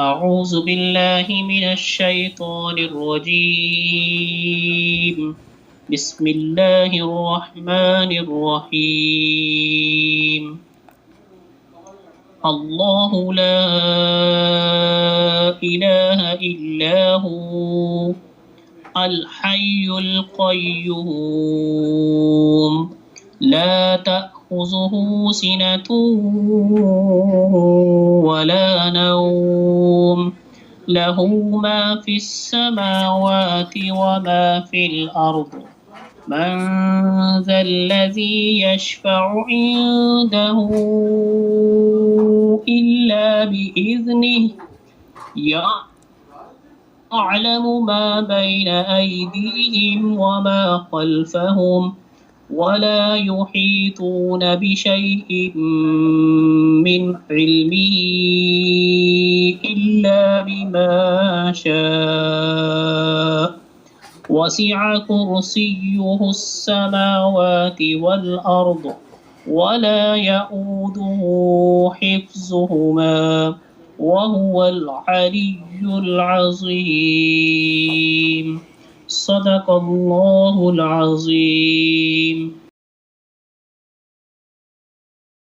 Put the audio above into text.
أعوذ بالله من الشيطان الرجيم. بسم الله الرحمن الرحيم. الله لا إله إلا هو الحي القيوم لا تأخذه سنة ولا نوم له ما في السماوات وما في الأرض من ذا الذي يشفع عنده إلا بإذنه يعلم ما بين أيديهم وما خلفهم ولا يحيطون بشيء من علمه إلا بما شاء وسع كرسيه السماوات والأرض ولا يؤوده حفظهما وهو العلي العظيم. صدق الله العظيم.